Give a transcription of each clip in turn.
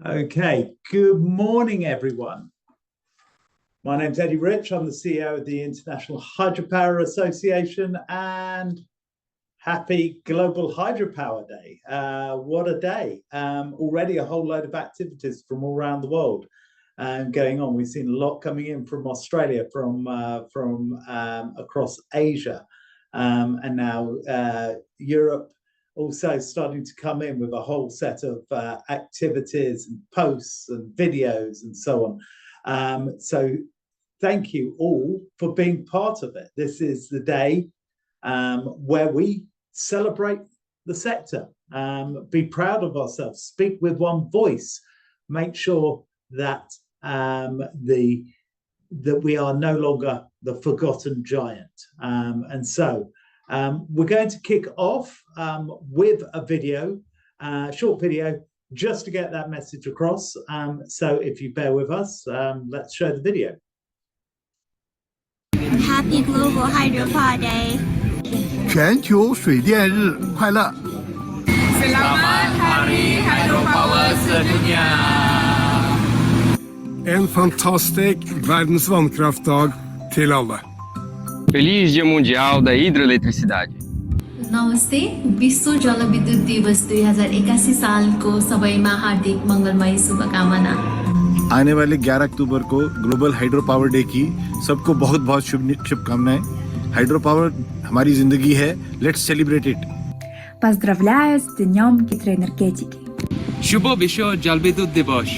Okay, good morning, everyone. My name's Eddie Rich. I'm the CEO of the International Hydropower Association, and happy Global Hydropower Day. What a day. Already a whole load of activities from all around the world going on. We've seen a lot coming in from Australia, from across Asia, and now Europe also starting to come in with a whole set of activities and posts and videos and so on. So thank you all for being part of it. This is the day where we celebrate the sector, be proud of ourselves, speak with one voice, make sure that that we are no longer the forgotten giant. And so we're going to kick off with a video, short video, just to get that message across. So if you bear with us, let's show the video. Happy Global Hydropower Day. 全球水电日快乐 Selamat Hari Hydropower Sedunia. En fantastisk verdens vannkraftdag til alle. Feliz Dia Mundial da Hidroeletricidade. नमस्ते विश्व जलविद्युत दिवस 2081 साल को सबैमा हार्दिक मंगलमय शुभकामना। आने वाले 11 अक्टूबर को ग्लोबल हाइड्रो पावर डे की सबको बहुत बहुत शुभकामनाएं। हाइड्रो पावर हमारी जिंदगी है, लेट्स सेलिब्रेट इट। Поздравляю с Днем гидроэнергетики. शुभ विश्व जलविद्युत दिवस।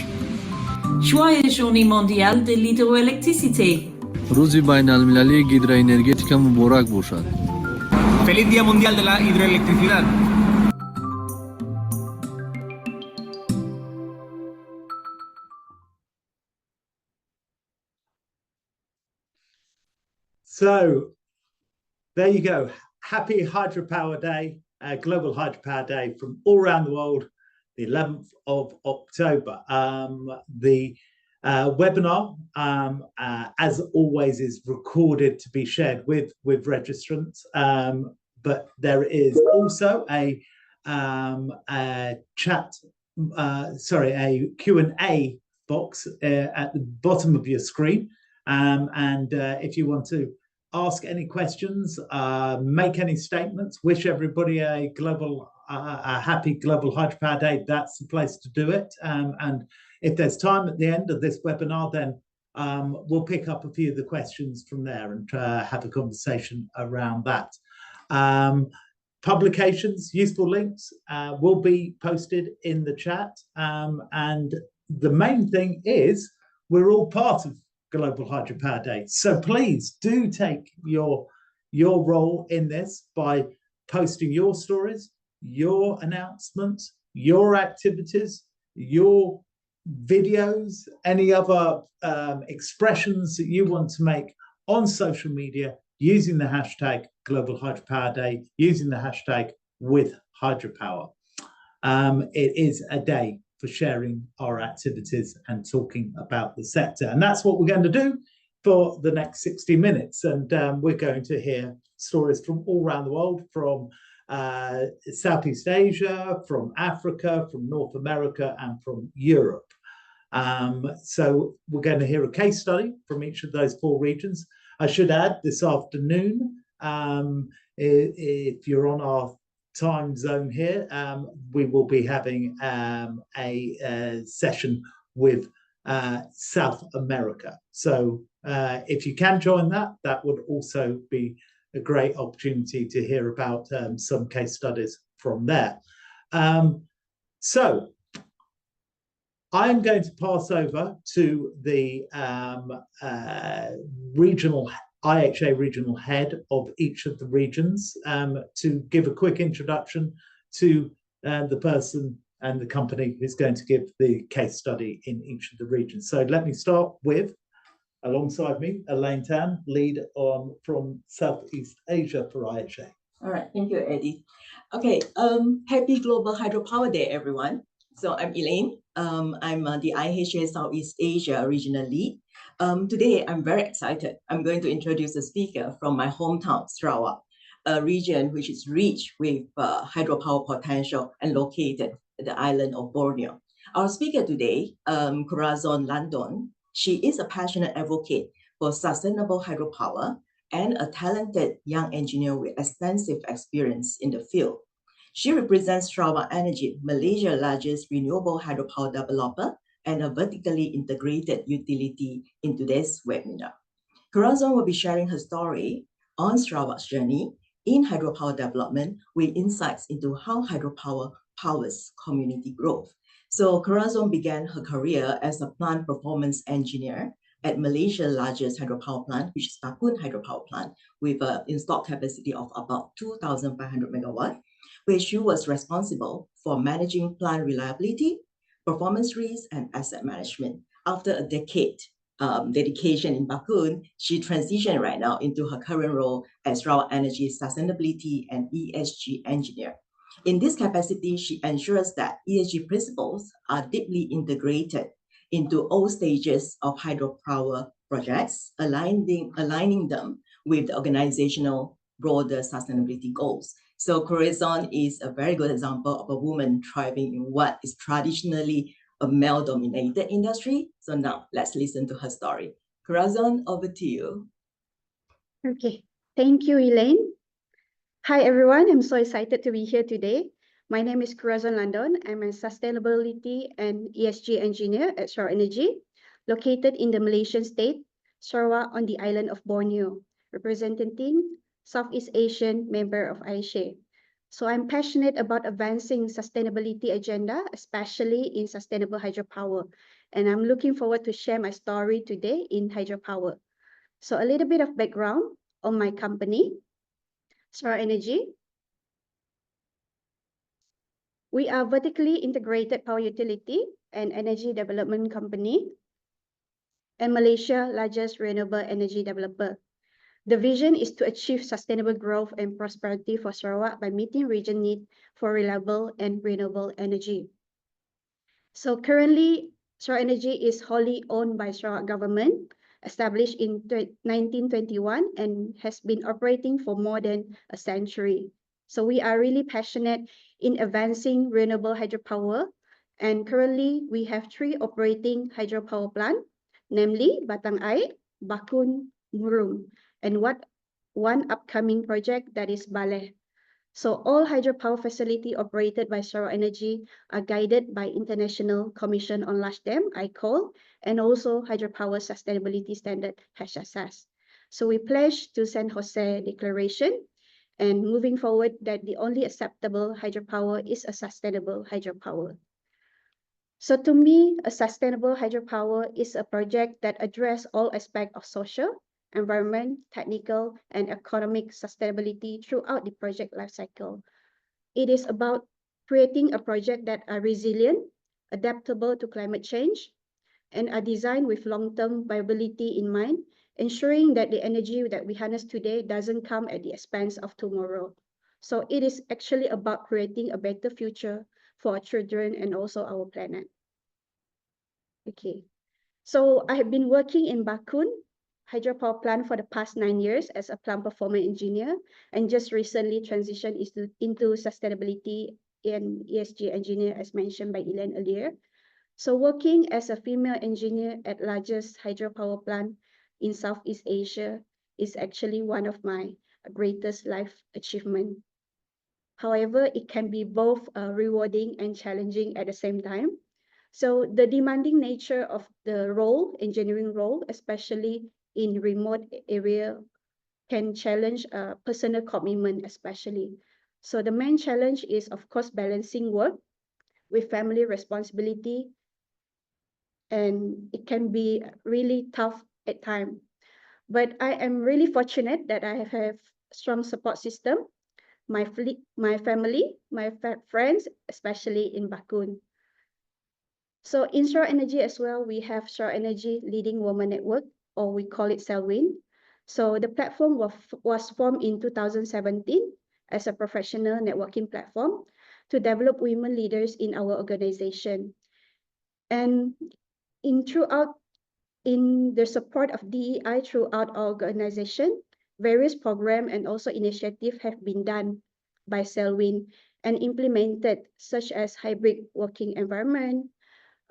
Joyeux Journée mondiale de l'hydroélectricité. روزی بین المللی هیدروانرژیتیکا مبارک باشد. Feliz Día Mundial de la Hidroelectricidad. So there you go. Happy Hydropower Day, Global Hydropower Day from all around the world, the 11th of October. The webinar, as always, is recorded to be shared with registrants, but there is also a Q&A box at the bottom of your screen, and if you want to ask any questions, make any statements, wish everybody a happy Global Hydropower Day, that's the place to do it. And if there's time at the end of this webinar, then we'll pick up a few of the questions from there and have a conversation around that. Publications, useful links will be posted in the chat. And the main thing is we're all part of Global Hydropower Day. So please do take your role in this by posting your stories, your announcements, your activities, your videos, any other expressions that you want to make on social media using the hashtag Global Hydropower Day, using the hashtag with hydropower. It is a day for sharing our activities and talking about the sector. And that's what we're going to do for the next 60 minutes. And we're going to hear stories from all around the world, from Southeast Asia, from Africa, from North America, and from Europe. So we're going to hear a case study from each of those 4 regions. I should add, this afternoon, if you're on our time zone here, we will be having a session with South America. So if you can join that, that would also be a great opportunity to hear about some case studies from there. So I'm going to pass over to the regional IHA regional head of each of the regions to give a quick introduction to the person and the company who's going to give the case study in each of the regions. So let me start with, alongside me, Elaine Tan, lead from Southeast Asia for IHA. All right, thank you, Eddie. Okay, happy Global Hydropower Day, everyone. So I'm Elaine. I'm the IHA Southeast Asia regional lead. Today, I'm very excited. I'm going to introduce a speaker from my hometown, Sarawak, a region which is rich with hydropower potential and located at the island of Borneo. Our speaker today, Corazon Landon, she is a passionate advocate for sustainable hydropower and a talented young engineer with extensive experience in the field. She represents Sarawak Energy, Malaysia's largest renewable hydropower developer and a vertically integrated utility in today's webinar. Corazon will be sharing her story on Sarawak's journey in hydropower development with insights into how hydropower powers community growth. So Corazon began her career as a plant performance engineer at Malaysia's largest hydropower plant, which is Bakun Hydropower Plant, with an installed capacity of about 2,500 megawatts, where she was responsible for managing plant reliability, performance risk, and asset management. After a decade dedication in Bakun, she transitioned right now into her current role as Sarawak Energy Sustainability and ESG Engineer. In this capacity, she ensures that ESG principles are deeply integrated into all stages of hydropower projects, aligning them with the organizational broader sustainability goals. So Corazon is a very good example of a woman thriving in what is traditionally a male-dominated industry. So now let's listen to her story. Corazon, over to you. Okay, thank you, Elaine. Hi, everyone. I'm so excited to be here today. My name is Corazon Landon. I'm a sustainability and ESG engineer at Sarawak Energy, located in the Malaysian state, Sarawak on the island of Borneo, representing Southeast Asian member of ICOLD. So I'm passionate about advancing sustainability agenda, especially in sustainable hydropower. And I'm looking forward to share my story today in hydropower. So a little bit of background on my company, Sarawak Energy. We are vertically integrated power utility and energy development company and Malaysia's largest renewable energy developer. The vision is to achieve sustainable growth and prosperity for Sarawak by meeting region need for reliable and renewable energy. So currently, Sarawak Energy is wholly owned by Sarawak government, established in 1921 and has been operating for more than a century. So we are really passionate in advancing renewable hydropower. And currently, we have 3 operating hydropower plants, namely Batang Air, Bakun, Murum, and one upcoming project that is Baleh. So all hydropower facility operated by Sarawak Energy are guided by International Commission on Large Dam, ICOLD, and also Hydropower Sustainability Standard, HSS. So we pledge to San Jose Declaration and moving forward that the only acceptable hydropower is a sustainable hydropower. So to me, a sustainable hydropower is a project that addresses all aspects of social, environment, technical, and economic sustainability throughout the project lifecycle. It is about creating a project that are resilient, adaptable to climate change, and are designed with long-term viability in mind, ensuring that the energy that we harness today doesn't come at the expense of tomorrow. So it is actually about creating a better future for our children and also our planet. Okay, so I have been working in Bakun hydropower plant for the past 9 years as a plant performance engineer and just recently transitioned into sustainability and ESG engineer as mentioned by Elaine earlier. So working as a female engineer at largest hydropower plant in Southeast Asia is actually one of my greatest life achievement. However, it can be both rewarding and challenging at the same time. So the demanding nature of the role, engineering role, especially in remote area, can challenge personal commitment especially. So the main challenge is, of course, balancing work with family responsibility, and it can be really tough at times. But I am really fortunate that I have strong support system, my family, my friends, especially in Bakun. So in Sarawak Energy as well, we have Sarawak Energy Leading Women Network, or we call it Selwyn. So the platform was formed in 2017 as a professional networking platform to develop women leaders in our organization. And in the support of DEI throughout our organization, various programs and also initiatives have been done by Selwyn and implemented, such as hybrid working environment,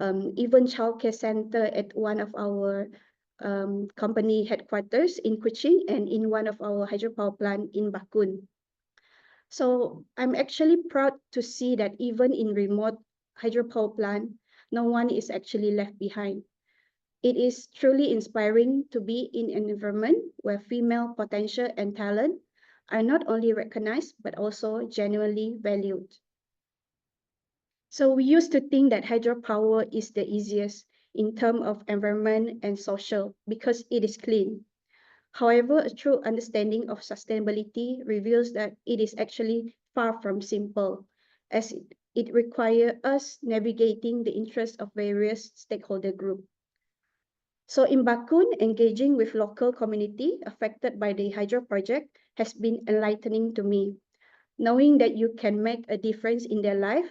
even childcare center at one of our company headquarters in Kuching and in one of our hydropower plant in Bakun. So I'm actually proud to see that even in remote hydropower plant, no one is actually left behind. It is truly inspiring to be in an environment where female potential and talent are not only recognized, but also genuinely valued. So we used to think that hydropower is the easiest in terms of environment and social because it is clean. However, a true understanding of sustainability reveals that it is actually far from simple, as it requires us navigating the interests of various stakeholder groups. So in Bakun, engaging with local community affected by the hydro project has been enlightening to me. Knowing that you can make a difference in their life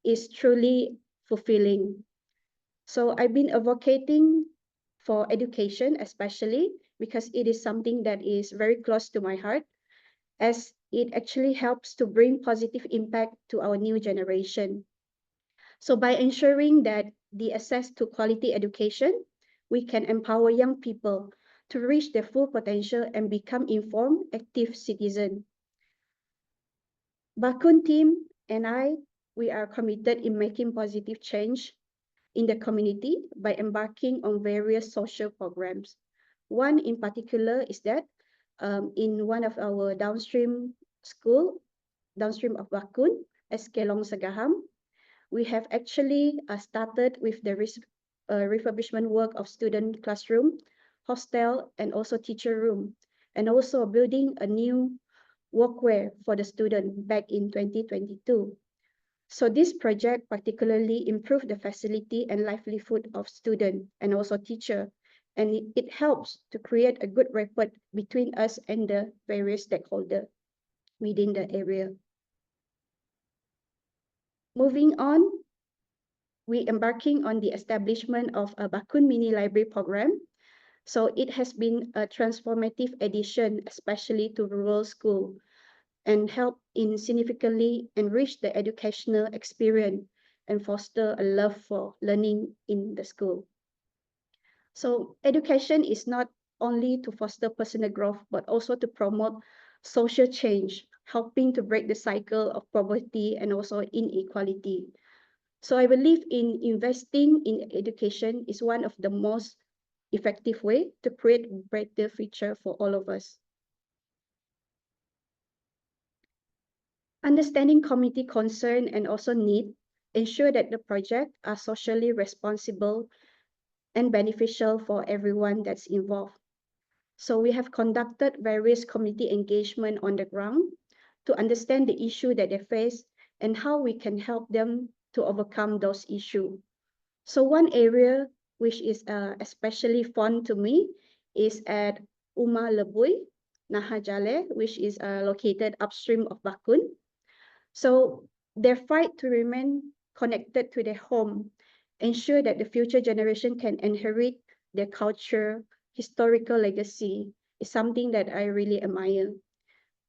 is truly fulfilling. So I've been advocating for education, especially because it is something that is very close to my heart, as it actually helps to bring positive impact to our new generation. So by ensuring that the access to quality education, we can empower young people to reach their full potential and become informed, active citizens. Bakun team and I, we are committed in making positive change in the community by embarking on various social programs. One in particular is that in one of our downstream school, downstream of Bakun, Ecole Sagaham, we have actually started with the refurbishment work of student classroom, hostel, and also teacher room, and also building a new walkway for the student back in 2022. So this project particularly improved the facility and livelihood of student and also teacher, and it helps to create a good rapport between us and the various stakeholders within the area. Moving on, we embarking on the establishment of a Bakun Mini Library program. So it has been a transformative addition, especially to rural school, and help in significantly enrich the educational experience and foster a love for learning in the school. So education is not only to foster personal growth, but also to promote social change, helping to break the cycle of poverty and also inequality. So I believe in investing in education is one of the most effective way to create a brighter future for all of us. Understanding community concern and also need ensure that the project are socially responsible and beneficial for everyone that's involved. So we have conducted various community engagement on the ground to understand the issue that they face and how we can help them to overcome those issues. So one area which is especially fun to me is at Uma Lebui, Nahajale, which is located upstream of Bakun. So their fight to remain connected to their home, ensure that the future generation can inherit their culture, historical legacy, is something that I really admire.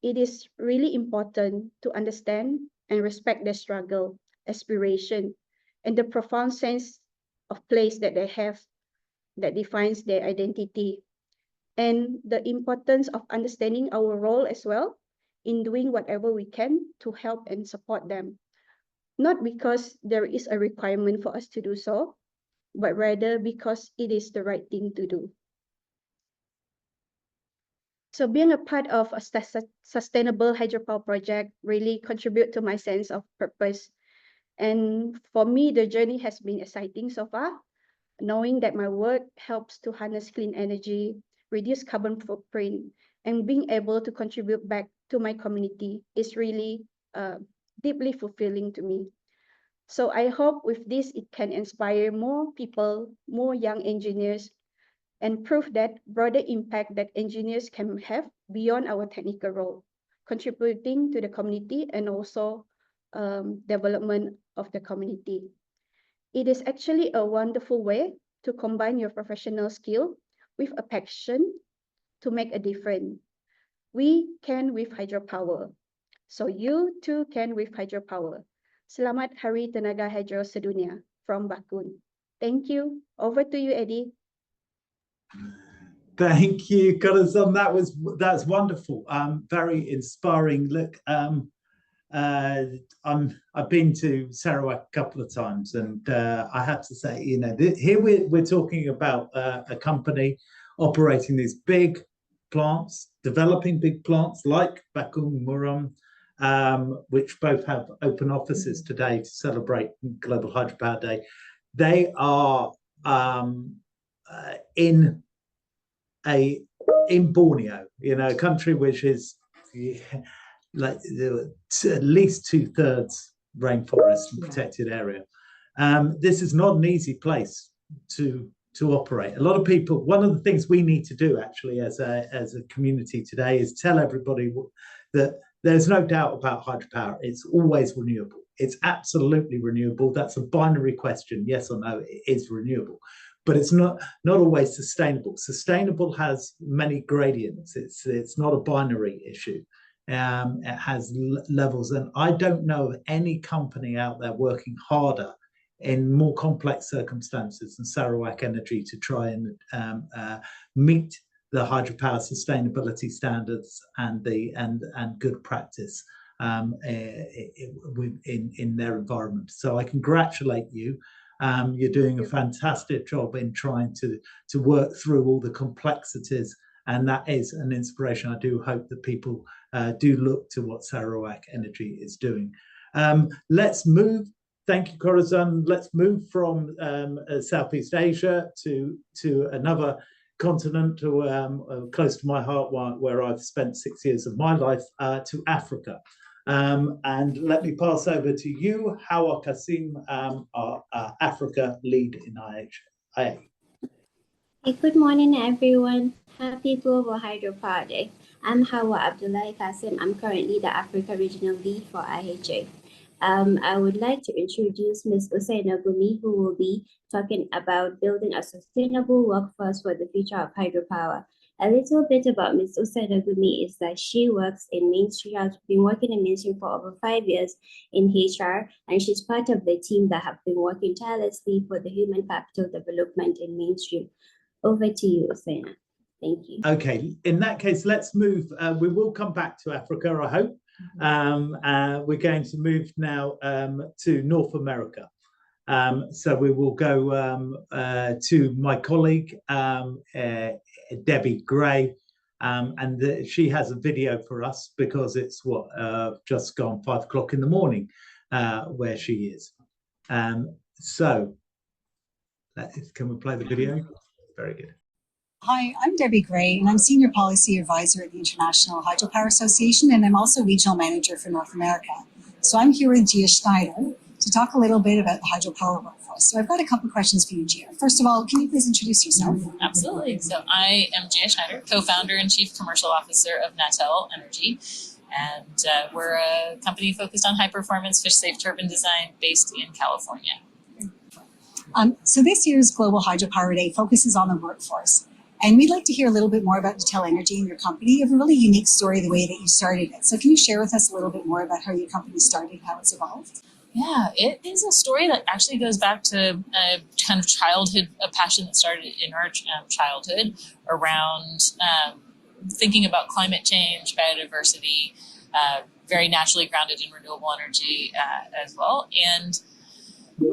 It is really important to understand and respect their struggle, aspiration, and the profound sense of place that they have that defines their identity, and the importance of understanding our role as well in doing whatever we can to help and support them. Not because there is a requirement for us to do so, but rather because it is the right thing to do. So being a part of a sustainable hydropower project really contribute to my sense of purpose. And for me, the journey has been exciting so far, knowing that my work helps to harness clean energy, reduce carbon footprint, and being able to contribute back to my community is really deeply fulfilling to me. So I hope with this, it can inspire more people, more young engineers, and prove that broader impact that engineers can have beyond our technical role, contributing to the community and also development of the community. It is actually a wonderful way to combine your professional skill with a passion to make a difference. We can with hydropower. So you too can with hydropower. Selamat Hari Tenaga Hydro Sedunia from Bakun. Thank you. Over to you, Eddie. Thank you, Corazon. That's wonderful. Very inspiring. Look, I've been to Sarawak a couple of times, and I have to say, you know, here we're talking about a company operating these big plants, developing big plants like Bakung Muram, which both have open offices today to celebrate Global Hydropower Day. They are in Borneo, you know, a country which is like at least 2/3 rainforest and protected area. This is not an easy place to operate. A lot of people, one of the things we need to do actually as a community today is tell everybody that there's no doubt about hydropower. It's always renewable. It's absolutely renewable. That's a binary question, yes or no. It is renewable, but it's not always sustainable. Sustainable has many gradients. It's not a binary issue. It has levels, and I don't know of any company out there working harder in more complex circumstances than Sarawak Energy to try and meet the hydropower sustainability standards and good practice in their environment. So I congratulate you. You're doing a fantastic job in trying to work through all the complexities, and that is an inspiration. I do hope that people do look to what Sarawak Energy is doing. Let's move. Thank you, Corazon. Let's move from Southeast Asia to another continent close to my heart, where I've spent 6 years of my life, to Africa. And let me pass over to you, Hawa Kasim, our Africa lead in IHA. Hey, good morning, everyone. Happy Global Hydropower Day. I'm Hawa Abdullahi Kasim. I'm currently the Africa Regional Lead for IHA. I would like to introduce Ms. Hussaina Gummi, who will be talking about building a sustainable workforce for the future of hydropower. A little bit about Ms. Hussaina Gummi is that she works in mainstream. Has been working in mainstream for over 5 years in HR, and she's part of the team that have been working tirelessly for the human capital development in mainstream. Over to you, Hussaina. Thank you. Okay, in that case, let's move. We will come back to Africa, I hope. We're going to move now to North America. So we will go to my colleague, Debbie Gray, and she has a video for us because it's just gone 5 o'clock in the morning where she is. So can we play the video? Very good. Hi, I'm Debbie Gray, and I'm Senior Policy Advisor at the International Hydropower Association, and I'm also Regional Manager for North America. So I'm here with Gia Schneider to talk a little bit about the hydropower workforce. So I've got a couple of questions for you, Gia. First of all, can you please introduce yourself? Absolutely. So I am Gia Schneider, co-founder and chief commercial officer of Natel Energy. And we're a company focused on high-performance fish-safe turbine design based in California. So this year's Global Hydropower Day focuses on the workforce. And we'd like to hear a little bit more about Natel Energy and your company. You have a really unique story, the way that you started it. So can you share with us a little bit more about how your company started, how it's evolved? Yeah, it is a story that actually goes back to a kind of childhood, a passion that started in our childhood around thinking about climate change, biodiversity, very naturally grounded in renewable energy as well. And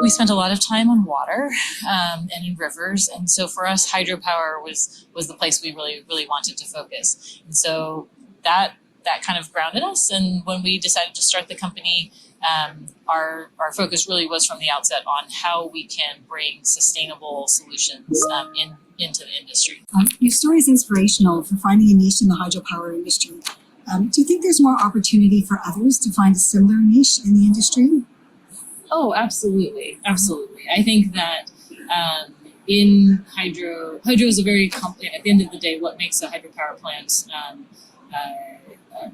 we spent a lot of time on water and in rivers. And so for us, hydropower was the place we really wanted to focus. And so that kind of grounded us. And when we decided to start the company, our focus really was from the outset on how we can bring sustainable solutions into the industry. Your story is inspirational for finding a niche in the hydropower industry. Do you think there's more opportunity for others to find a similar niche in the industry? Oh, absolutely. Absolutely. I think that in hydro is a very complex, at the end of the day, what makes a hydropower plant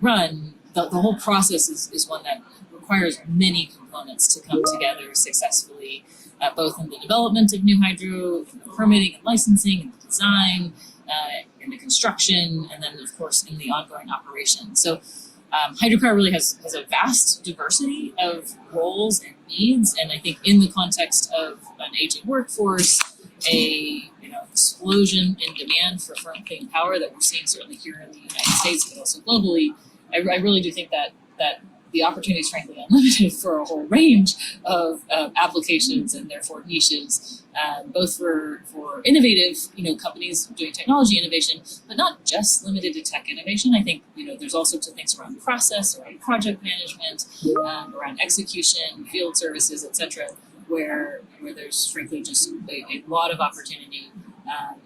run, the whole process is one that requires many components to come together successfully, both in the development of new hydro, in the permitting and licensing, in the design, in the construction, and then of course in the ongoing operation. So hydropower really has a vast diversity of roles and needs, and I think in the context of an aging workforce, a explosion in demand for firm clean power that we're seeing certainly here in the United States, but also globally, I really do think that the opportunity is frankly unlimited for a whole range of applications and therefore niches, both for innovative companies doing technology innovation, but not just limited to tech innovation. I think there's all sorts of things around process, around project management, around execution, field services, etc., where there's frankly just a lot of opportunity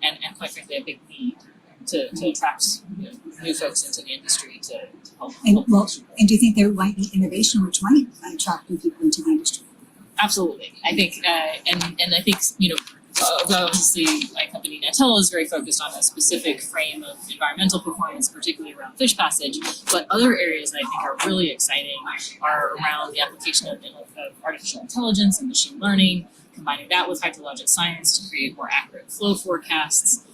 and quite frankly a big need to attract new folks into the industry to help. And do you think there might be innovation which might attract new people into the industry? Absolutely, I think, and I think obviously my company Natel is very focused on a specific frame of environmental performance, particularly around fish passage. But other areas that I think are really exciting are around the application of artificial intelligence and machine learning, combining that with hydrologic science to create more accurate flow forecasts.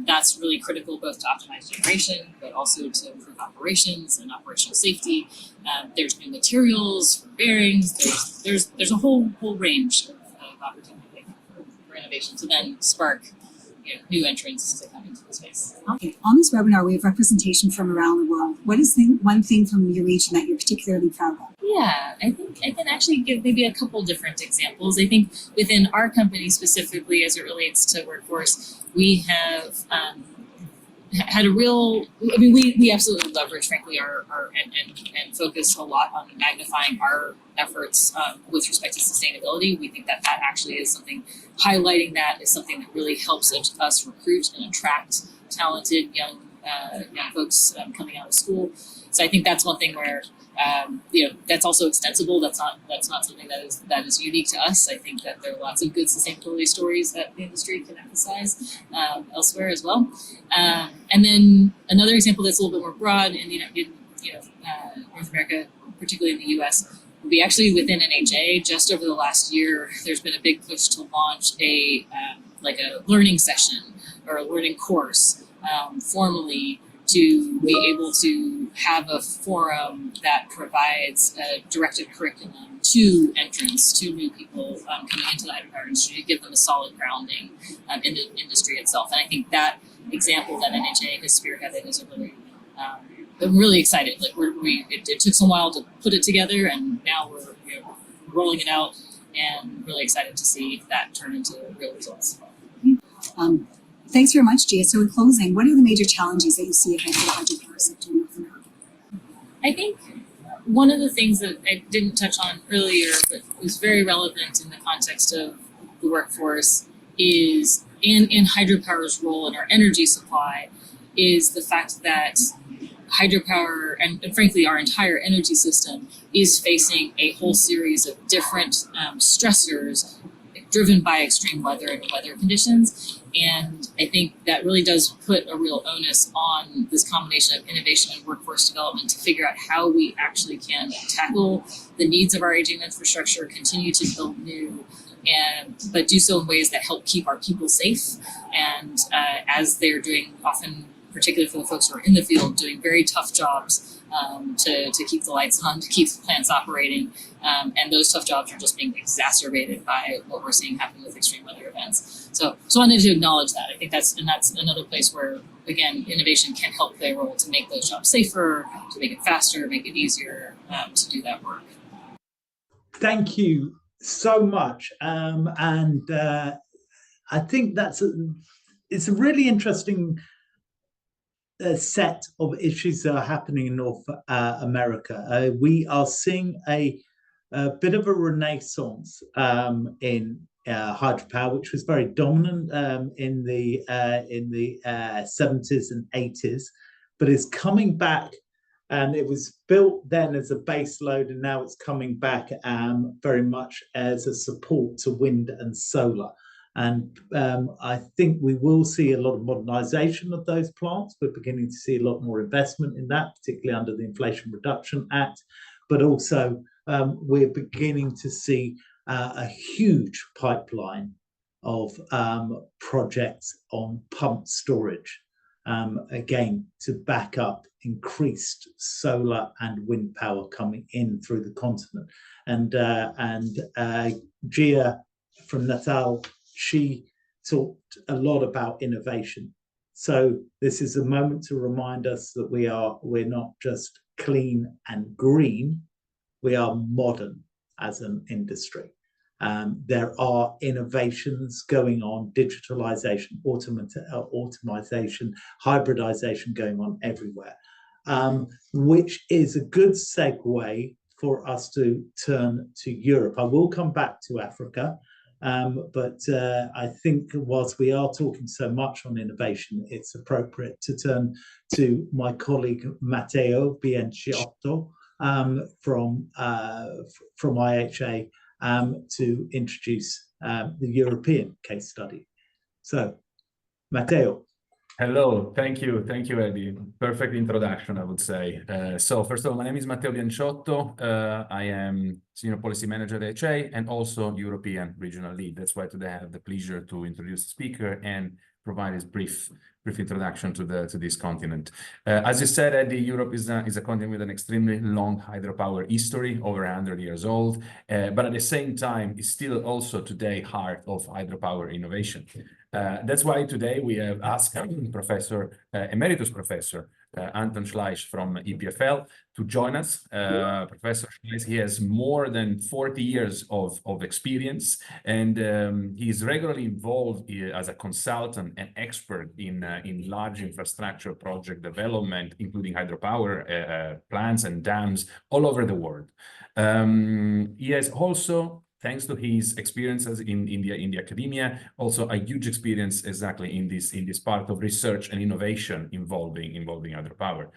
That's really critical both to optimize generation, but also to improve operations and operational safety. There's new materials for bearings. There's a whole range of opportunity for innovation to then spark new entrants to come into the space. Okay. On this webinar, we have representation from around the world. What is one thing from your region that you're particularly proud of? Yeah, I think I can actually give maybe a couple different examples. I think within our company specifically, as it relates to workforce, we have had a real, we absolutely leverage, frankly, our and focus a lot on magnifying our efforts with respect to sustainability. We think that actually is something, highlighting that is something that really helps us recruit and attract talented young folks coming out of school. So I think that's one thing where that's also extensible. That's not something that is unique to us. I think that there are lots of good sustainability stories that the industry can emphasize elsewhere as well. And then another example that's a little bit more broad in North America, particularly in the US, would be actually within NHA. Just over the last year, there's been a big push to launch a learning session or a learning course formally, to be able to have a forum that provides a directed curriculum to entrants, to new people coming into the hydropower industry, to give them a solid grounding in the industry itself. And I think that example that NHA has spearheaded is a really, I'm really excited. Like it took some while to put it together, and now we're rolling it out, and really excited to see that turn into real results. Thanks very much, Gia. So in closing, what are the major challenges that you see ahead for the hydropower sector in North America? I think one of the things that I didn't touch on earlier, but was very relevant in the context of the workforce, is in hydropower's role in our energy supply, is the fact that hydropower and frankly our entire energy system is facing a whole series of different stressors driven by extreme weather and weather conditions. And I think that really does put a real onus on this combination of innovation and workforce development to figure out how we actually can tackle the needs of our aging infrastructure, continue to build new, but do so in ways that help keep our people safe. And as they're doing, often, particularly for the folks who are in the field, doing very tough jobs to keep the lights on, to keep the plants operating. And those tough jobs are just being exacerbated by what we're seeing happen with extreme weather events. So I wanted to acknowledge that. I think that's another place where, again, innovation can help play a role to make those jobs safer, to make it faster, make it easier to do that work. Thank you so much. And I think it's a really interesting set of issues that are happening in North America. We are seeing a bit of a renaissance in hydropower, which was very dominant in the 70s and 80s, but is coming back. And it was built then as a base load, and now it's coming back very much as a support to wind and solar. And I think we will see a lot of modernization of those plants. We're beginning to see a lot more investment in that, particularly under the Inflation Reduction Act. But also, we're beginning to see a huge pipeline of projects on pumped storage, again, to back up increased solar and wind power coming in through the continent. And Gia from Natel, she talked a lot about innovation. So this is a moment to remind us that we're not just clean and green, we are modern as an industry. There are innovations going on, digitalization, automation, hybridization going on everywhere, which is a good segue for us to turn to Europe. I will come back to Africa, but I think whilst we are talking so much on innovation, it's appropriate to turn to my colleague Matteo Bianciotto from IHA to introduce the European case study. So, Matteo. Hello, thank you, Eddie. Perfect introduction, I would say. So first of all, my name is Matteo Bianciotto. I am Senior Policy Manager at IHA and also European Regional Lead. That's why today I have the pleasure to introduce the speaker and provide his brief introduction to this continent. As you said, Eddie, Europe is a continent with an extremely long hydropower history, over 100 years old, but at the same time is still also today heart of hydropower innovation. That's why today we have asked Emeritus Professor Anton Schleiss from EPFL to join us. Professor Schleiss, he has more than 40 years of experience, and he is regularly involved as a consultant and expert in large infrastructure project development, including hydropower plants and dams all over the world. He has also, thanks to his experiences in the academia, also a huge experience exactly in this part of research and innovation involving hydropower.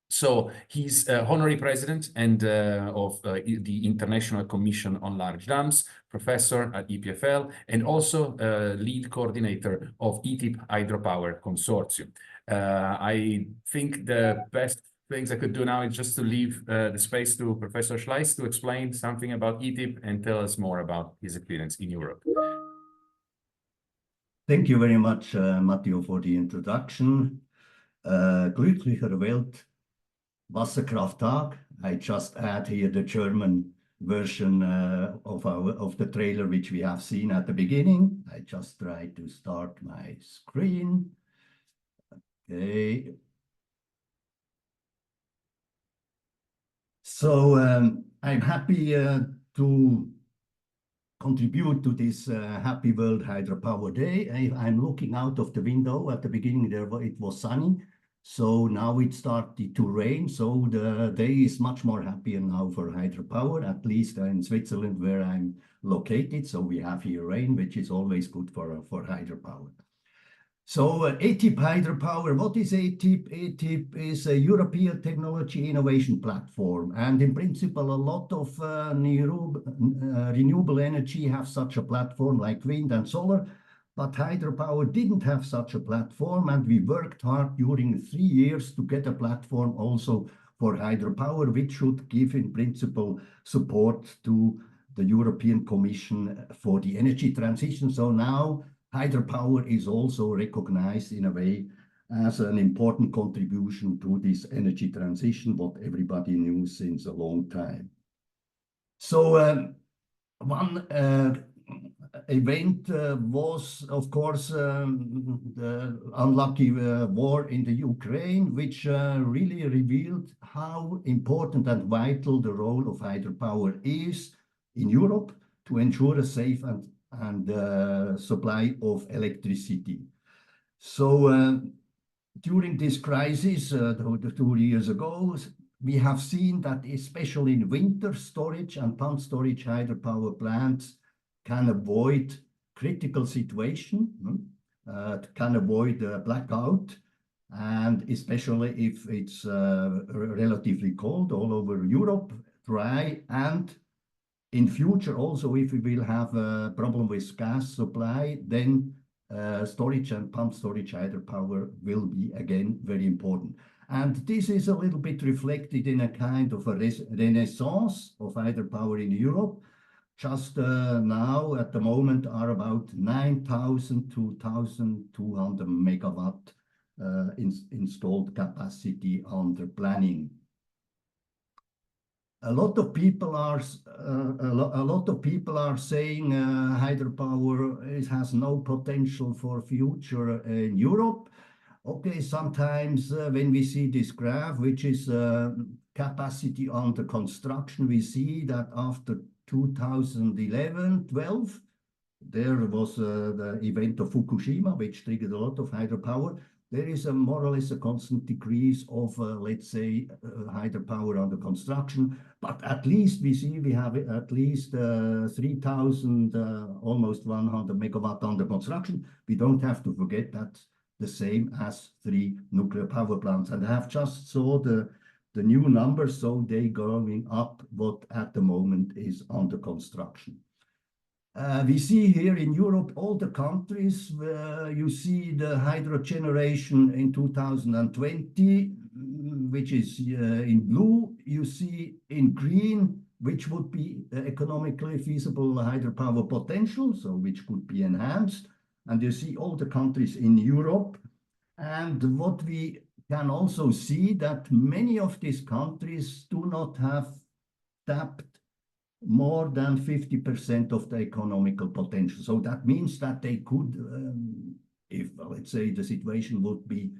So he's honorary president and of the International Commission on Large Dams, professor at EPFL, and also lead coordinator of ETIP Hydropower Consortium. I think the best things I could do now is just to leave the space to Professor Schleiss to explain something about ETIP and tell us more about his experience in Europe. Thank you very much, Matteo, for the introduction. Glücklicher Welt Wasserkrafttag. I just add here the German version of the trailer which we have seen at the beginning. I just try to start my screen. Okay. So I'm happy to contribute to this Happy World Hydropower Day. I'm looking out of the window. At the beginning it was sunny, so now it started to rain. So the day is much more happier now for hydropower, at least in Switzerland where I'm located. So we have here rain, which is always good for hydropower. So ETIP Hydropower, what is ETIP? ETIP is a European Technology Innovation Platform. And in principle, a lot of renewable energy have such a platform like wind and solar, but hydropower didn't have such a platform. And we worked hard during 3 years to get a platform also for hydropower, which should give in principle support to the European Commission for the energy transition. So now hydropower is also recognized in a way as an important contribution to this energy transition, what everybody knew since a long time. So one event was, of course, the unlucky war in the Ukraine, which really revealed how important and vital the role of hydropower is in Europe to ensure a safe and supply of electricity. So during this crisis, 2 years ago, we have seen that especially in winter storage and pump storage hydropower plants can avoid critical situation, can avoid blackout, and especially if it's relatively cold all over Europe, dry, and in future also if we will have a problem with gas supply, then storage and pump storage hydropower will be again very important. And this is a little bit reflected in a kind of a renaissance of hydropower in Europe. Just now at the moment are about 9,000 to 1,200 megawatt installed capacity under planning. A lot of people are saying hydropower has no potential for future in Europe. Okay, sometimes when we see this graph, which is capacity under construction, we see that after 2011-12, there was the event of Fukushima, which triggered a lot of hydropower. There is more or less a constant decrease of, let's say, hydropower under construction. But at least we see we have at least 3,000, almost 100 megawatt under construction. We don't have to forget that the same as 3 nuclear power plants. And I have just saw the new numbers, so they going up what at the moment is under construction. We see here in Europe all the countries where you see the hydro generation in 2020, which is in blue. You see in green, which would be economically feasible hydropower potential, so which could be enhanced. And you see all the countries in Europe. And what we can also see that many of these countries do not have tapped more than 50% of the economical potential. So that means that they could, if let's say the situation would be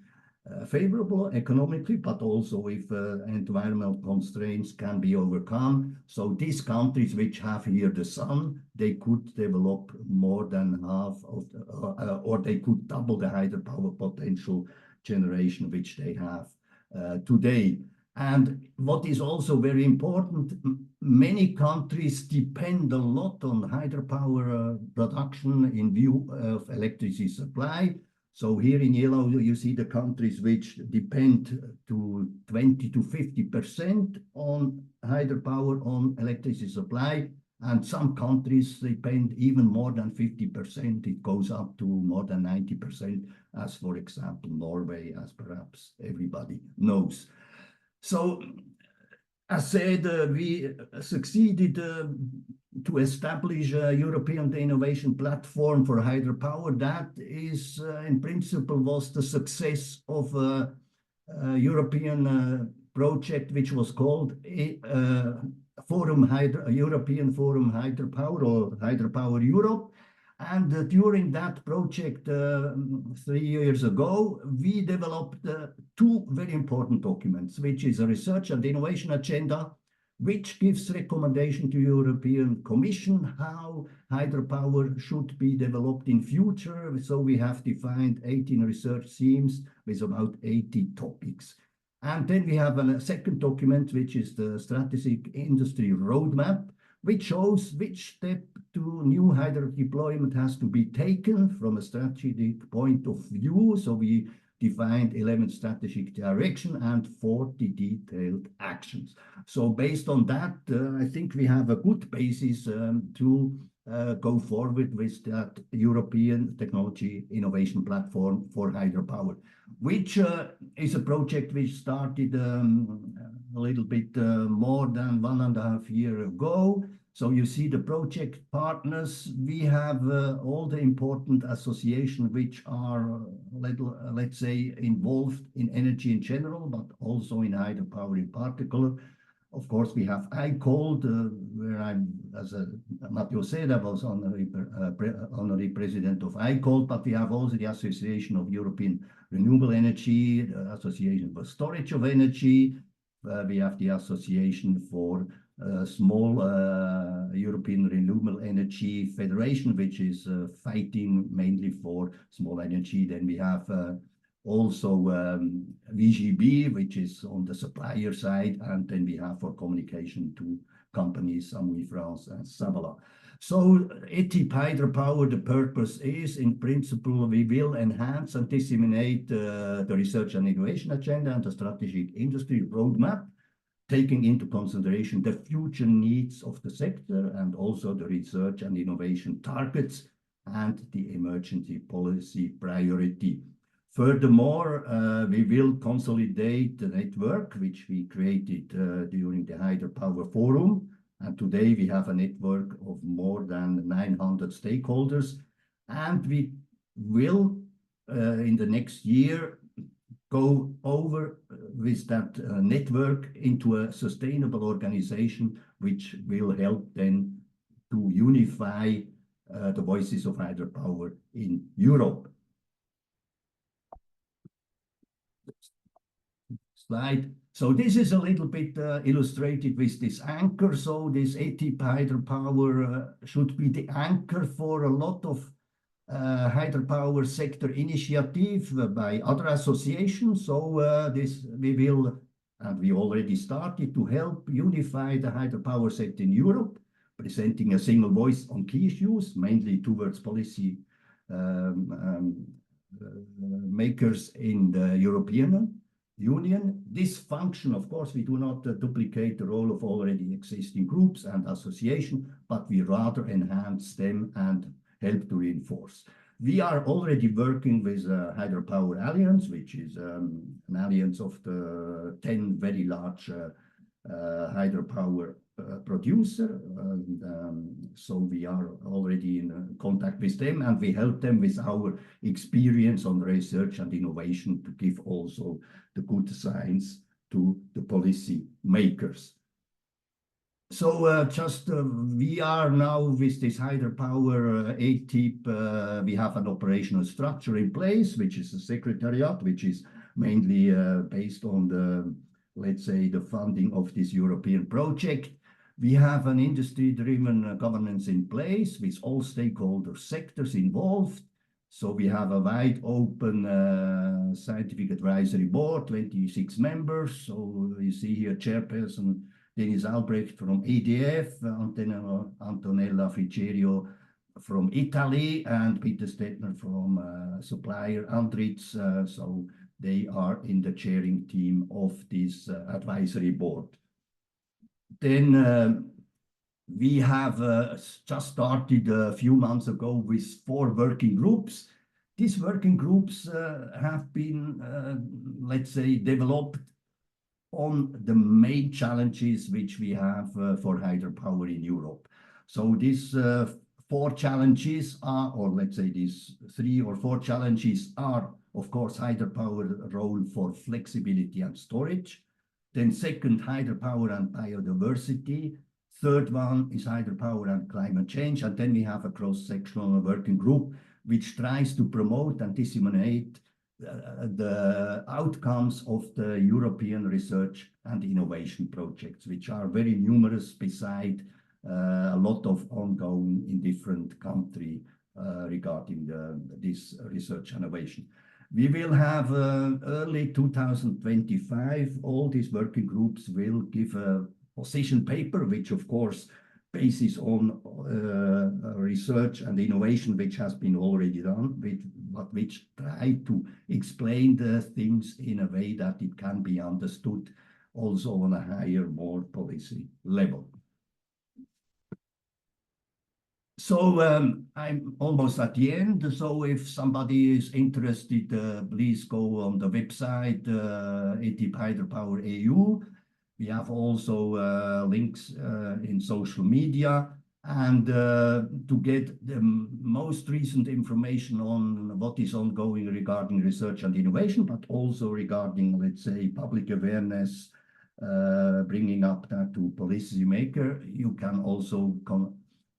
favorable economically, but also if environmental constraints can be overcome. So these countries which have here the sun, they could develop more than half of, or they could double the hydropower potential generation which they have today. And what is also very important, many countries depend a lot on hydropower production in view of electricity supply. So here in yellow, you see the countries which depend to 20 to 50% on hydropower on electricity supply. And some countries depend even more than 50%. It goes up to more than 90%, as for example, Norway, as perhaps everybody knows. So, as said, we succeeded to establish a European innovation platform for hydropower. That is, in principle, was the success of a European project which was called European Forum Hydropower, or Hydropower Europe. And during that project 3 years ago, we developed 2 very important documents, which is a research and innovation agenda, which gives recommendation to European Commission how hydropower should be developed in future. So we have defined 18 research themes with about 80 topics. And then we have a second document, which is the strategic industry roadmap, which shows which step to new hydro deployment has to be taken from a strategic point of view. So we defined 11 strategic direction and 40 detailed actions. So based on that, I think we have a good basis to go forward with that European technology innovation platform for hydropower, which is a project which started a little bit more than 1.5 years ago. So you see the project partners, we have all the important associations which are, let's say, involved in energy in general, but also in hydropower in particular. Of course, we have ICOLD, where I'm, as Matteo said, I was honorary president of ICOLD, but we have also the Association of European Renewable Energy, the Association for Storage of Energy. We have the Association for Small European Renewable Energy Federation, which is fighting mainly for small energy. Then we have also VGB, which is on the supplier side, and then we have for communication to companies, Amouy France and Savala. So ETIP hydropower, the purpose is, in principle, we will enhance and disseminate the research and innovation agenda and the strategic industry roadmap, taking into consideration the future needs of the sector and also the research and innovation targets and the emergency policy priority. Furthermore, we will consolidate the network which we created during the Hydropower Forum. And today we have a network of more than 900 stakeholders. And we will, in the next year, go over with that network into a sustainable organization, which will help then to unify the voices of hydropower in Europe. Slide. So this is a little bit illustrated with this anchor. So this ETIP hydropower should be the anchor for a lot of hydropower sector initiative by other associations. So this we will, and we already started to help unify the hydropower sector in Europe, presenting a single voice on key issues, mainly towards policy makers in the European Union. This function, of course, we do not duplicate the role of already existing groups and associations, but we rather enhance them and help to reinforce. We are already working with Hydropower Alliance, which is an alliance of the 10 very large hydropower producer. So we are already in contact with them, and we help them with our experience on research and innovation to give also the good science to the policy makers. So we are now with this hydropower ETIP, we have an operational structure in place, which is a secretariat, which is mainly based on the, let's say, the funding of this European project. We have an industry-driven governance in place with all stakeholder sectors involved. So we have a wide open scientific advisory board, 26 members. So you see here Chairperson Dennis Albrecht from EDF, Antonella Frigerio from Italy, and Peter Stettner from supplier Andritz. So they are in the chairing team of this advisory board. Then we have just started a few months ago with 4 working groups. These working groups have been, let's say, developed on the main challenges which we have for hydropower in Europe. So these 4 challenges are, or let's say these 3 or 4 challenges are, of course, hydropower role for flexibility and storage. Then second, hydropower and biodiversity. Third one is hydropower and climate change. And then we have a cross-sectional working group which tries to promote and disseminate the outcomes of the European research and innovation projects, which are very numerous beside a lot of ongoing in different countries regarding this research and innovation. We will have early 2025, all these working groups will give a position paper, which of course bases on research and innovation, which has been already done, but which try to explain the things in a way that it can be understood also on a higher, more policy level. So I'm almost at the end. So if somebody is interested, please go on the website, ETIP Hydropower EU. We have also links in social media. And to get the most recent information on what is ongoing regarding research and innovation, but also regarding, let's say, public awareness, bringing up that to policymaker, you can also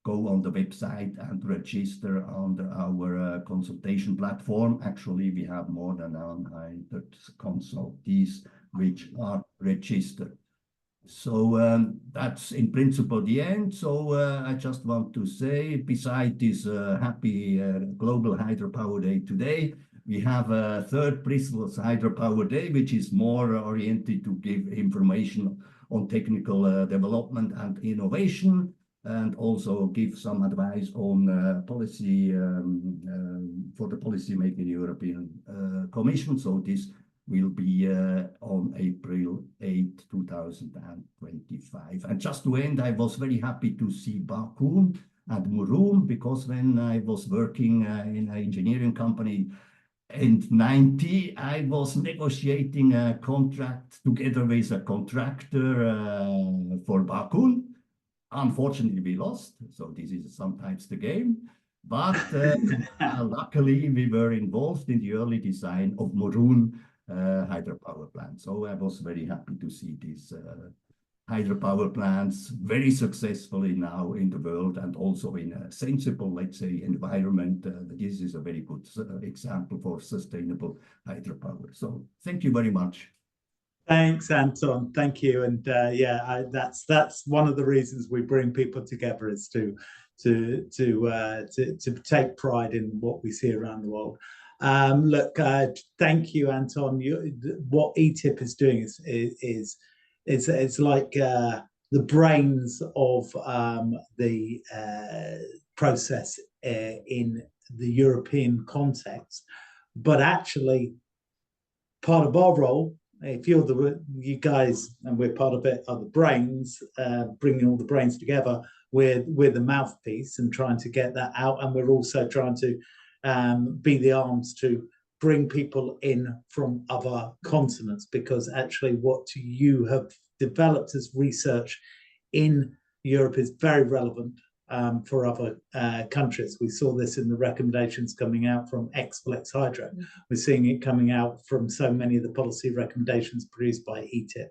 go on the website and register under our consultation platform. Actually, we have more than 100 consultees which are registered. So that's in principle the end. So I just want to say, beside this happy Global Hydropower Day today, we have a third Bristol Hydropower Day, which is more oriented to give information on technical development and innovation, and also give some advice on policy for the policy-making European Commission. So this will be on April 8, 2025. And just to end, I was very happy to see Baku and Murum, because when I was working in an engineering company in 90, I was negotiating a contract together with a contractor for Baku. Unfortunately, we lost, so this is sometimes the game. But luckily, we were involved in the early design of Morun, hydropower plants. So I was very happy to see these hydropower plants very successfully now in the world, and also in a sensible, let's say, environment. This is a very good example for sustainable hydropower. So thank you very much. Thanks, Anton. Thank you. And that's one of the reasons we bring people together, is to take pride in what we see around the world. Look, thank you, Anton. What ETIP is doing is it's like the brains of the process in the European context. But actually, part of our role, if you guys, and we're part of it, are the brains, bringing all the brains together. We're the mouthpiece and trying to get that out, and we're also trying to be the arms to bring people in from other continents, because actually what you have developed as research in Europe is very relevant for other countries. We saw this in the recommendations coming out from Ecole Hydro. We're seeing it coming out from so many of the policy recommendations produced by ETIP.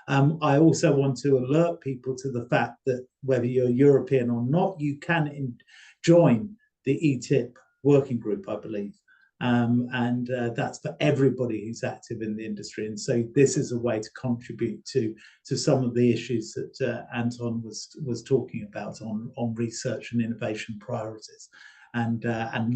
I also want to alert people to the fact that whether you're European or not, you can join the ETIP working group, I believe. And that's for everybody who's active in the industry. And so this is a way to contribute to some of the issues that Anton was talking about on research and innovation priorities, and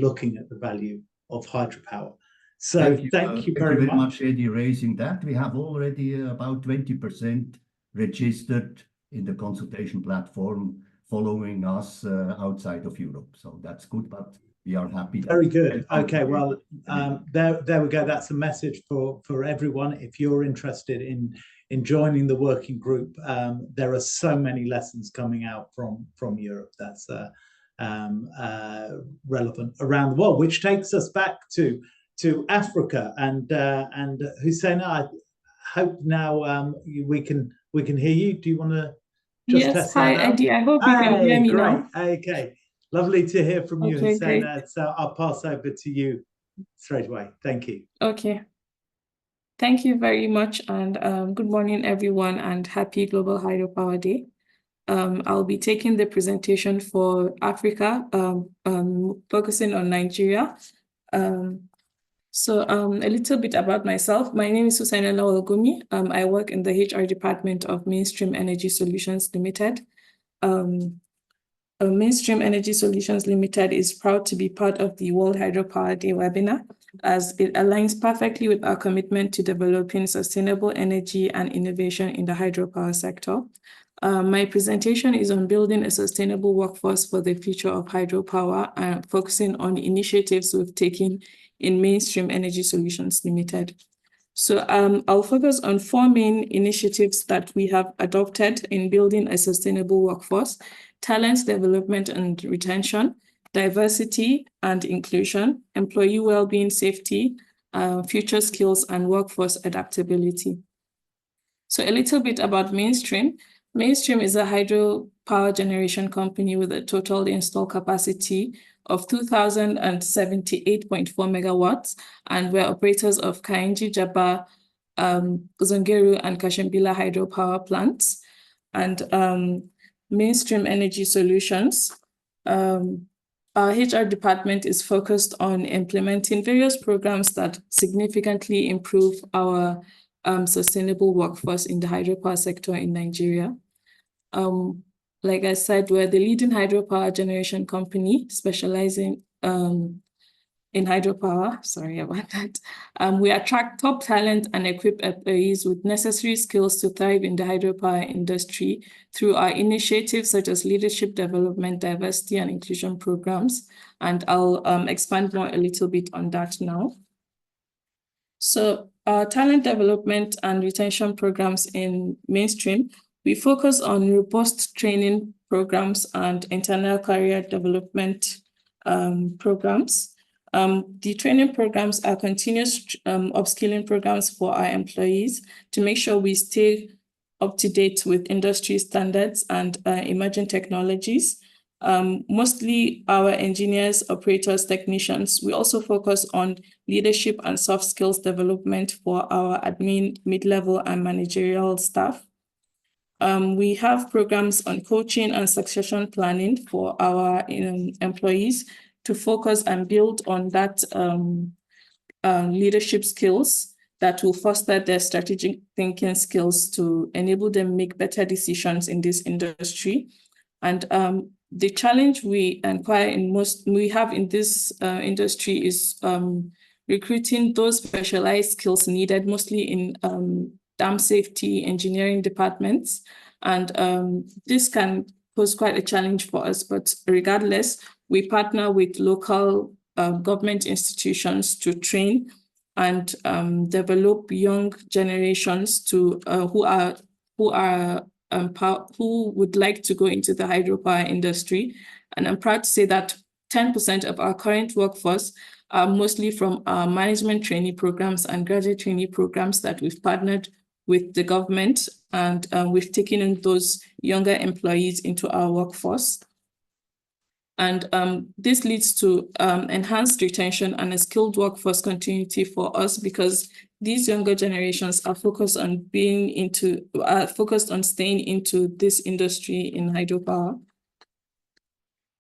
looking at the value of hydropower. So thank you very much, Eddie, raising that. We have already about 20% registered in the consultation platform following us outside of Europe. So that's good, but we are happy. Very good. Okay, well, there we go. That's a message for everyone. If you're interested in joining the working group, there are so many lessons coming out from Europe that's relevant around the world, which takes us back to Africa. And Hussaina, I hope now we can hear you. Do you want to just test that out? Yes, hi Eddie. I hope you can hear me now. Okay. Lovely to hear from you, Okay, Hussaina. So I'll pass over to you straight away. Thank you. Okay. Thank you very much, and good morning, everyone, and happy Global Hydropower Day. I'll be taking the presentation for Africa, focusing on Nigeria. So a little bit about myself. My name is Hussaina Gummi. I work in the HR department of Mainstream Energy Solutions Limited. Mainstream Energy Solutions Limited is proud to be part of the World Hydropower Day webinar, as it aligns perfectly with our commitment to developing sustainable energy and innovation in the hydropower sector. My presentation is on building a sustainable workforce for the future of hydropower, and focusing on initiatives we've taken in Mainstream Energy Solutions Limited. So I'll focus on 4 main initiatives that we have adopted in building a sustainable workforce: talent development and retention, diversity and inclusion, employee well-being, safety, future skills, and workforce adaptability. So a little bit about Mainstream. Mainstream is a hydropower generation company with a total installed capacity of 2,078.4 megawatts, and we're operators of Kainji, Jaba, Zungeru, and Kashimbila hydropower plants. And Mainstream Energy Solutions, our HR department is focused on implementing various programs that significantly improve our sustainable workforce in the hydropower sector in Nigeria. Like I said, we're the leading hydropower generation company specializing in hydropower. Sorry about that. We attract top talent and equip employees with necessary skills to thrive in the hydropower industry through our initiatives such as leadership development, diversity, and inclusion programs. And I'll expand more a little bit on that now. So our talent development and retention programs in Mainstream, we focus on robust training programs and internal career development programs. The training programs are continuous upskilling programs for our employees to make sure we stay up to date with industry standards and emerging technologies. Mostly our engineers, operators, technicians. We also focus on leadership and soft skills development for our admin, mid-level, and managerial staff. We have programs on coaching and succession planning for our employees to focus and build on that leadership skills that will foster their strategic thinking skills to enable them make better decisions in this industry. And the challenge we have in this industry is recruiting those specialized skills needed mostly in dam safety engineering departments. And this can pose quite a challenge for us, but regardless, we partner with local government institutions to train and develop young generations to who would like to go into the hydropower industry. And I'm proud to say that 10% of our current workforce are mostly from our management trainee programs and graduate trainee programs that we've partnered with the government, and we've taken in those younger employees into our workforce. And this leads to enhanced retention and a skilled workforce continuity for us, because these younger generations are focused on staying into this industry in hydropower.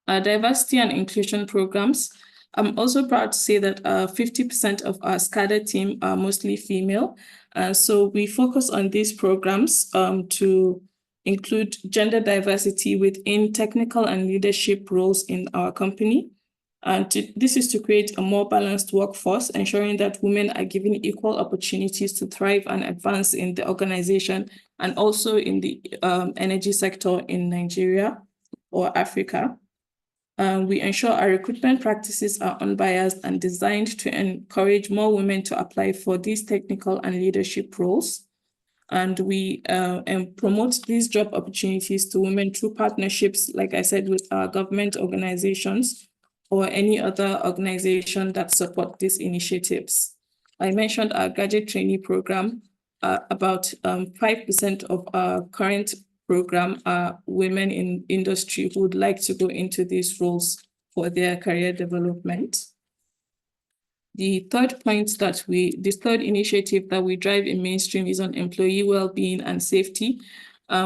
Our diversity and inclusion programs. I'm also proud to say that 50% of our SCADA team are mostly female. So we focus on these programs to include gender diversity within technical and leadership roles in our company. And this is to create a more balanced workforce, ensuring that women are given equal opportunities to thrive and advance in the organization and also in the energy sector in Nigeria or Africa. We ensure our recruitment practices are unbiased and designed to encourage more women to apply for these technical and leadership roles. And we promote these job opportunities to women through partnerships, like I said, with our government organizations or any other organization that support these initiatives. I mentioned our graduate trainee program. About 5% of our current program are women in industry who would like to go into these roles for their career development. The third initiative that we drive in mainstream is on employee well-being and safety.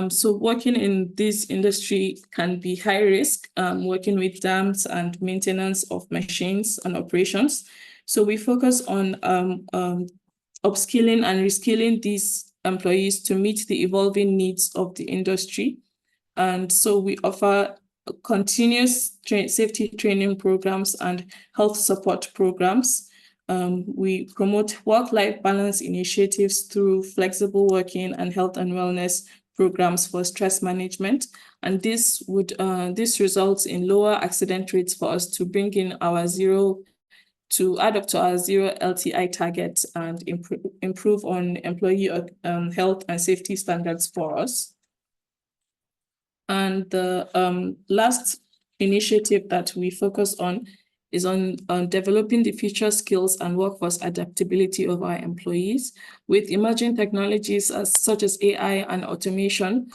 So working in this industry can be high risk, working with dams and maintenance of machines and operations. So we focus on upskilling and reskilling these employees to meet the evolving needs of the industry. And so we offer continuous safety training programs and health support programs. We promote work-life balance initiatives through flexible working and health and wellness programs for stress management. And this results in lower accident rates for us to bring in our add up to our zero LTI target and improve on employee health and safety standards for us. And the last initiative that we focus on is on developing the future skills and workforce adaptability of our employees. With emerging technologies such as AI and automation,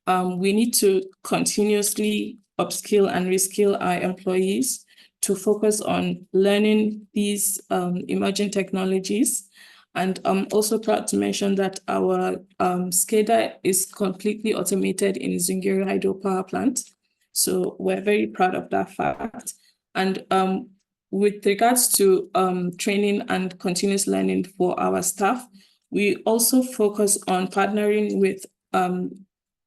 we need to continuously upskill and reskill our employees to focus on learning these emerging technologies. And I'm also proud to mention that our SCADA is completely automated in Zungeru hydropower plant. So we're very proud of that fact. And with regards to training and continuous learning for our staff, we also focus on partnering with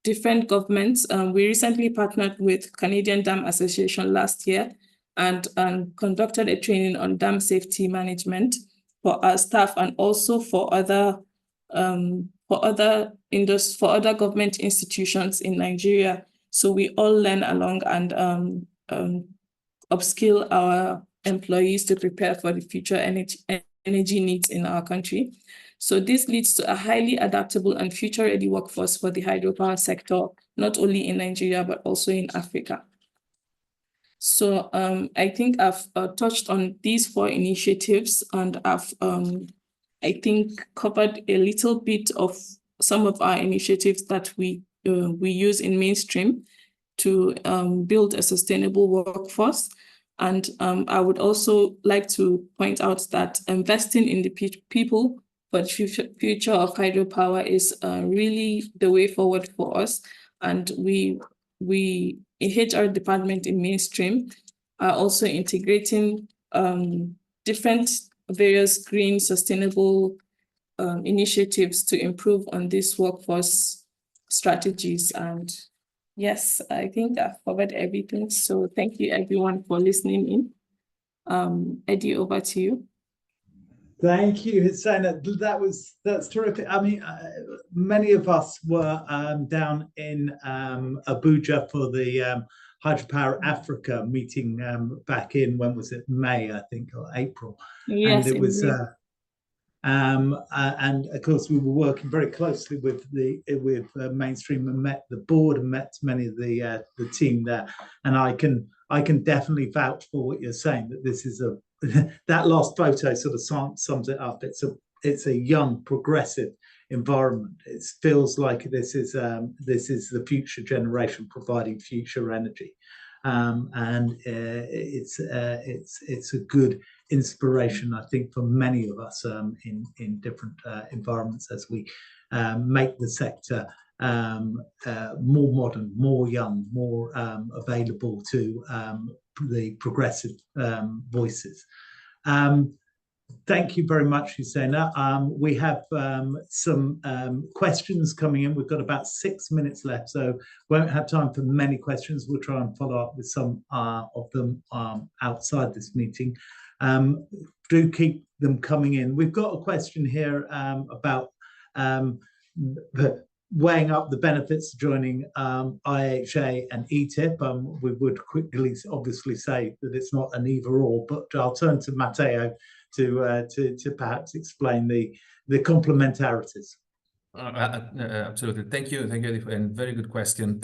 different governments. We recently partnered with Canadian Dam Association last year and conducted a training on dam safety management for our staff and also for other government institutions in Nigeria. So we all learn along and upskill our employees to prepare for the future energy needs in our country. So this leads to a highly adaptable and future-ready workforce for the hydropower sector, not only in Nigeria, but also in Africa. So I think I've touched on these 4 initiatives, and I've, I think, covered a little bit of some of our initiatives that we use in mainstream. to build a sustainable workforce. And I would also like to point out that investing in the people for the future of hydropower is really the way forward for us. And we in HR department in mainstream are also integrating different various green sustainable initiatives to improve on these workforce strategies. And yes, I think I've covered everything. So thank you everyone for listening in. Eddie, over to you. Thank you, Hussaina. That's terrific. I mean, many of us were down in Abuja for the Hydropower Africa meeting back in, when was it? May, I think, or April. Yes, and it was. And of course, we were working very closely with Mainstream, and met the board and met many of the team there. And I can definitely vouch for what you're saying, that this is that last photo sort of sums it up. It's a young, progressive environment. It feels like this is the future generation providing future energy, and it's a good inspiration, I think, for many of us in different environments as we make the sector more modern, more young, more available to the progressive voices. Thank you very much, Hussaina. We have some questions coming in. We've got about 6 minutes left, so won't have time for many questions. We'll try and follow up with some of them outside this meeting. Do keep them coming in. We've got a question here about weighing up the benefits of joining IHA and ETIP. We would quickly obviously say that it's not an either or, but I'll turn to Matteo to perhaps explain the complementarities. Absolutely. Thank you, Eddie, and very good question.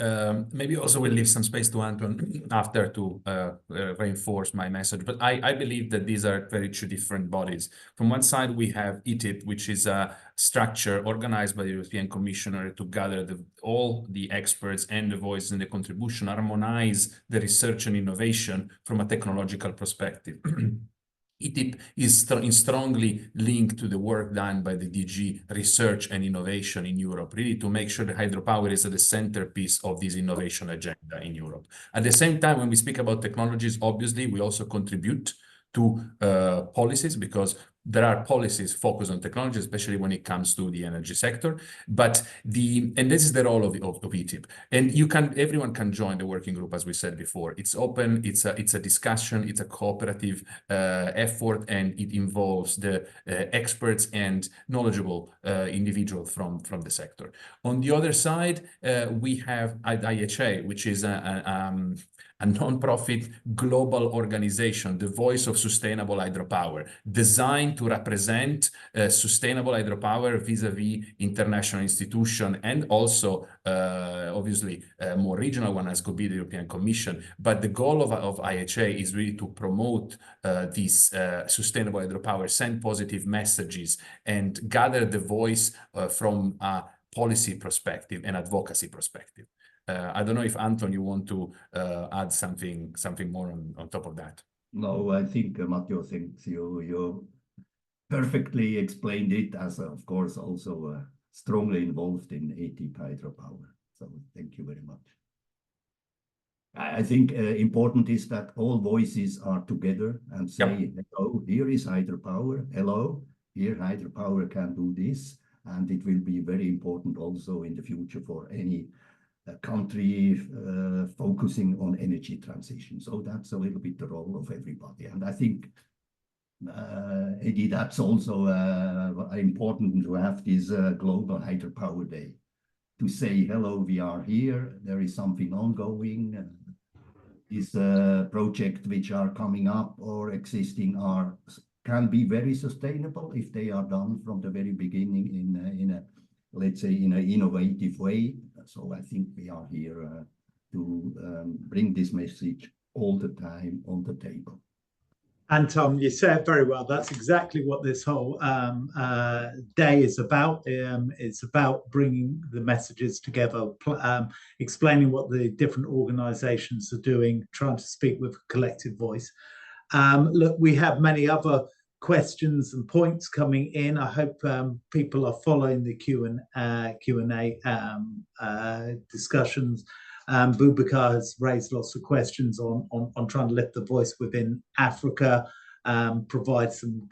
Maybe also we'll leave some space to Anton after to reinforce my message. But I believe that these are two different bodies. From one side, we have ETIP, which is a structure organized by the European Commissioner to gather all the experts and the voices and the contribution, harmonize the research and innovation from a technological perspective. ETIP is strongly linked to the work done by the DG Research and Innovation in Europe, really to make sure that hydropower is at the centerpiece of this innovation agenda in Europe. At the same time, when we speak about technologies, obviously, we also contribute to policies, because there are policies focused on technology, especially when it comes to the energy sector. And this is the role of ETIP. And everyone can join the working group, as we said before. It's open, it's a discussion, it's a cooperative effort, and it involves the experts and knowledgeable individuals from the sector. On the other side, we have IHA, which is a non-profit global organization, the voice of sustainable hydropower, designed to represent sustainable hydropower vis-a-vis international institutions, and also, obviously, more regional one, as could be the European Commission. But the goal of IHA is really to promote this sustainable hydropower, send positive messages, and gather the voice from a policy perspective and advocacy perspective. I don't know if, Anton, you want to add something more on top of that. No, I think, Matteo, thanks. You perfectly explained it, as, of course, also strongly involved in ETIP hydropower. So thank you very much. I think important is that all voices are together and say, hello, here is hydropower. Hello, here hydropower can do this. And it will be very important also in the future for any country focusing on energy transition. So that's a little bit the role of everybody. And I think, Eddie, that's also important to have this Global Hydropower Day, to say, hello, we are here, there is something ongoing. This project which are coming up or existing can be very sustainable if they are done from the very beginning in a, let's say, in an innovative way. So I think we are here to bring this message all the time on the table. Anton, you said very well. That's exactly what this whole day is about. It's about bringing the messages together, explaining what the different organizations are doing, trying to speak with a collective voice. Look, we have many other questions and points coming in. I hope people are following the Q&A discussions. Boubacar has raised lots of questions on trying to lift the voice within Africa, provide some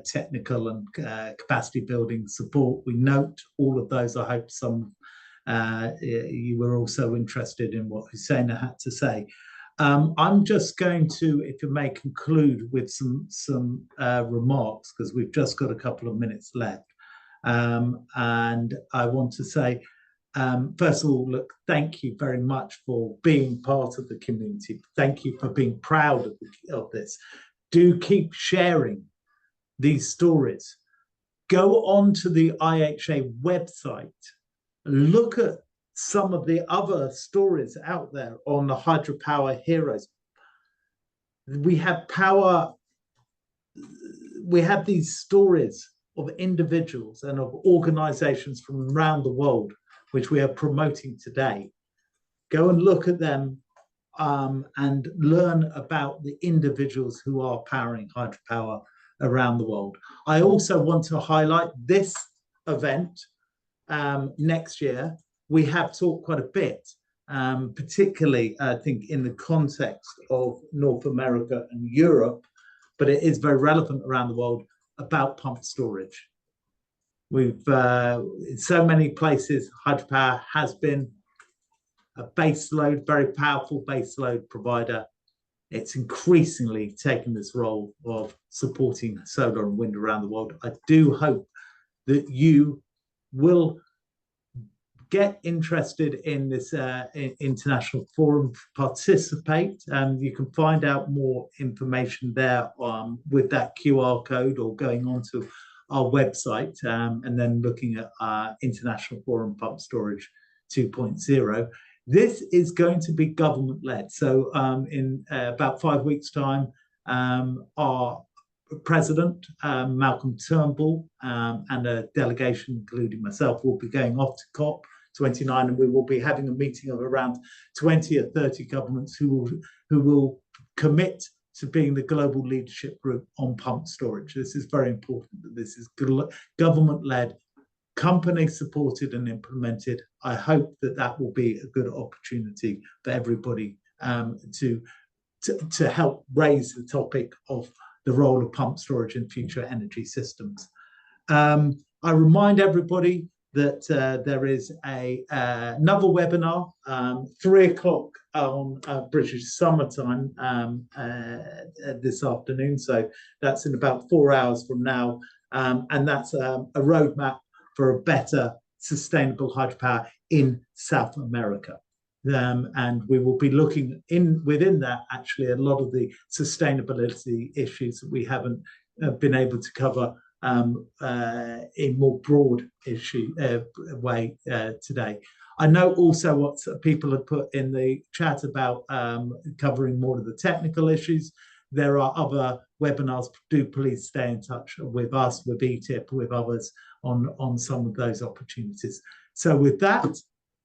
technical and capacity building support. We note all of those. I hope some you were also interested in what Hussaina had to say. I'm just going to, if you may, conclude with some remarks, because we've just got a couple of minutes left. And I want to say, first of all, look, thank you very much for being part of the community. Thank you for being proud of this. Do keep sharing these stories. Go on to the IHA website. Look at some of the other stories out there on the hydropower heroes. We have these stories of individuals and of organizations from around the world, which we are promoting today. Go and look at them and learn about the individuals who are powering hydropower around the world. I also want to highlight this event next year. We have talked quite a bit, particularly, I think, in the context of North America and Europe, but it is very relevant around the world, about pumped storage. We've, in so many places, hydropower has been a baseload, very powerful baseload provider. It's increasingly taken this role of supporting solar and wind around the world. I do hope that you will get interested in this international forum, participate. You can find out more information there with that QR code, or going on to our website and then looking at International Forum Pump Storage 2.0. This is going to be government-led. So in about 5 weeks' time, our President, Malcolm Turnbull, and a delegation, including myself, will be going off to COP29, and we will be having a meeting of around 20 or 30 governments who will commit to being the global leadership group on pump storage. This is very important, that this is government-led, company-supported and implemented. I hope that that will be a good opportunity for everybody to help raise the topic of the role of pump storage in future energy systems. I remind everybody that there is another webinar, 3 o'clock on British summertime this afternoon. So that's in about 4 hours from now. And that's a roadmap for a better sustainable hydropower in South America. And we will be looking within that, actually, a lot of the sustainability issues that we haven't been able to cover in more broad way today. I know also what people have put in the chat about covering more of the technical issues. There are other webinars. Do please stay in touch with us, with ETIP, with others on some of those opportunities. So with that,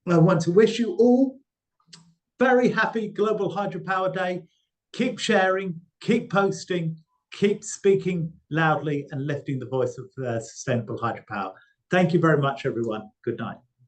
I want to wish you all very happy Global Hydropower Day. Keep sharing, keep posting, keep speaking loudly and lifting the voice of sustainable hydropower. Thank you very much, everyone. Good night.